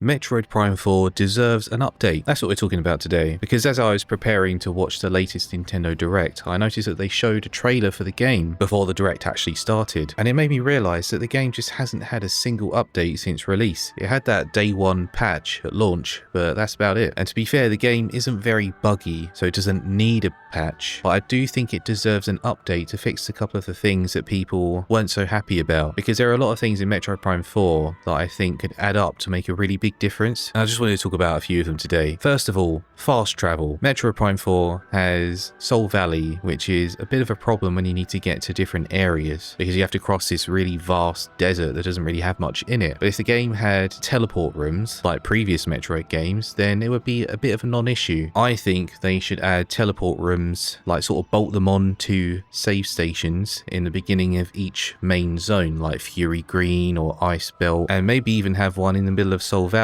Metroid Prime 4 deserves an update. That's what we're talking about today, because as I was preparing to watch the latest Nintendo Direct, I noticed that they showed a trailer for the game before the Direct actually started, and it made me realise that the game just hasn't had a single update since release. It had that day one patch at launch, but that's about it. And to be fair, the game isn't very buggy, so it doesn't need a patch, but I do think it deserves an update to fix a couple of the things that people weren't so happy about, because there are a lot of things in Metroid Prime 4 that I think could add up to make a really big difference, and I just wanted to talk about a few of them today. First of all, fast travel. Metroid Prime 4 has Soul Valley, which is a bit of a problem when you need to get to different areas, because you have to cross this really vast desert that doesn't really have much in it. But if the game had teleport rooms, like previous Metroid games, then it would be a bit of a non-issue. I think they should add teleport rooms, like sort of bolt them on to save stations in the beginning of each main zone, like Fury Green or Ice Belt, and maybe even have one in the middle of Soul Valley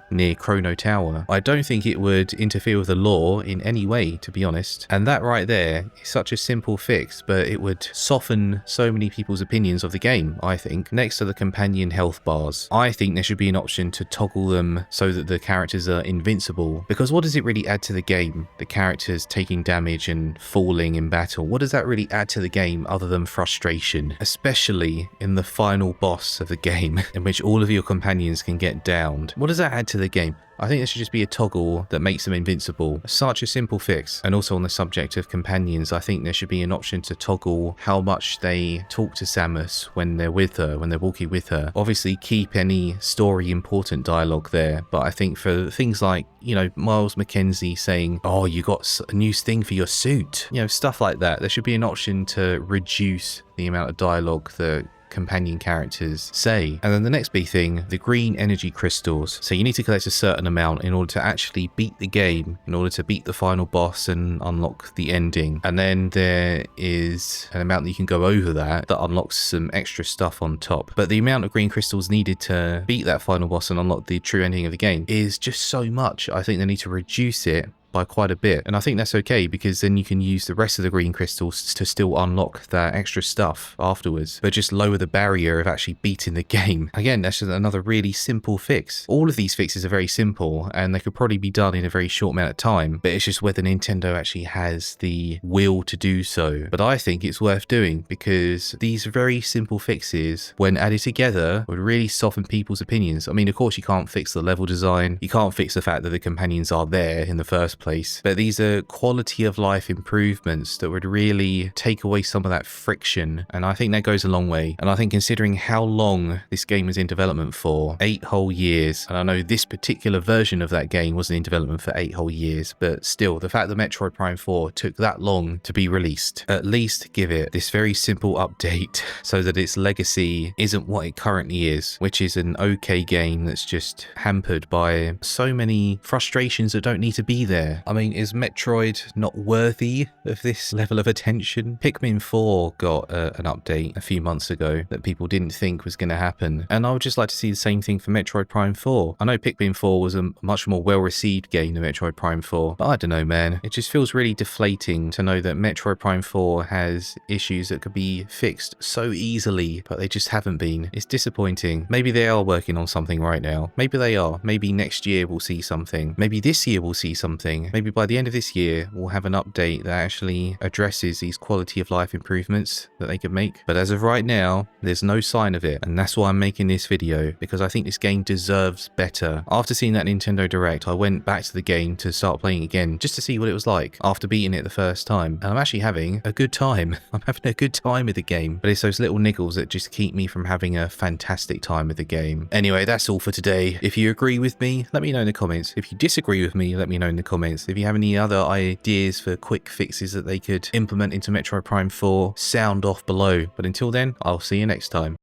near Chrono Tower. I don't think it would interfere with the lore in any way, to be honest. And that right there is such a simple fix, but it would soften so many people's opinions of the game, I think. Next to the companion health bars, I think there should be an option to toggle them so that the characters are invincible. Because what does it really add to the game? The characters taking damage and falling in battle. What does that really add to the game other than frustration? Especially in the final boss of the game, in which all of your companions can get downed. What does that add to the game? I think there should just be a toggle that makes them invincible. Such a simple fix. And also on the subject of companions, I think there should be an option to toggle how much they talk to Samus when they're with her, when they're walking with her. Obviously keep any story important dialogue there, but I think for things like, you know, Miles McKenzie saying, oh, you got a new thing for your suit, you know, stuff like that. There should be an option to reduce the amount of dialogue that companion characters say. And then the next big thing, the green energy crystals. So you need to collect a certain amount in order to actually beat the game, in order to beat the final boss and unlock the ending. And then there is an amount that you can go over that unlocks some extra stuff on top. But the amount of green crystals needed to beat that final boss and unlock the true ending of the game is just so much. I think they need to reduce it by quite a bit, and I think that's okay, because then you can use the rest of the green crystals to still unlock that extra stuff afterwards, but just lower the barrier of actually beating the game. Again, that's just another really simple fix. All of these fixes are very simple and they could probably be done in a very short amount of time, but it's just whether Nintendo actually has the will to do so. But I think it's worth doing, because these very simple fixes, when added together, would really soften people's opinions. I mean, of course you can't fix the level design, you can't fix the fact that the companions are there in the first place, but these are quality of life improvements that would really take away some of that friction, and I think that goes a long way. And I think considering how long this game was in development for, 8 whole years, and I know this particular version of that game wasn't in development for 8 whole years, but still, the fact that Metroid Prime 4 took that long to be released, at least give it this very simple update so that its legacy isn't what it currently is, which is an okay game that's just hampered by so many frustrations that don't need to be there. I mean, is Metroid not worthy of this level of attention? Pikmin 4 got an update a few months ago that people didn't think was going to happen, and I would just like to see the same thing for Metroid Prime 4. I know Pikmin 4 was a much more well-received game than Metroid Prime 4, but I don't know, man. It just feels really deflating to know that Metroid Prime 4 has issues that could be fixed so easily, but they just haven't been. It's disappointing. Maybe they are working on something right now. Maybe they are. Maybe next year we'll see something. Maybe this year we'll see something. Maybe by the end of this year, we'll have an update that actually addresses these quality of life improvements that they could make. But as of right now, there's no sign of it. And that's why I'm making this video, because I think this game deserves better. After seeing that Nintendo Direct, I went back to the game to start playing again, just to see what it was like after beating it the first time. And I'm actually having a good time. I'm having a good time with the game. But it's those little niggles that just keep me from having a fantastic time with the game. Anyway, that's all for today. If you agree with me, let me know in the comments. If you disagree with me, let me know in the comments. If you have any other ideas for quick fixes that they could implement into Metroid Prime 4, sound off below. But until then, I'll see you next time.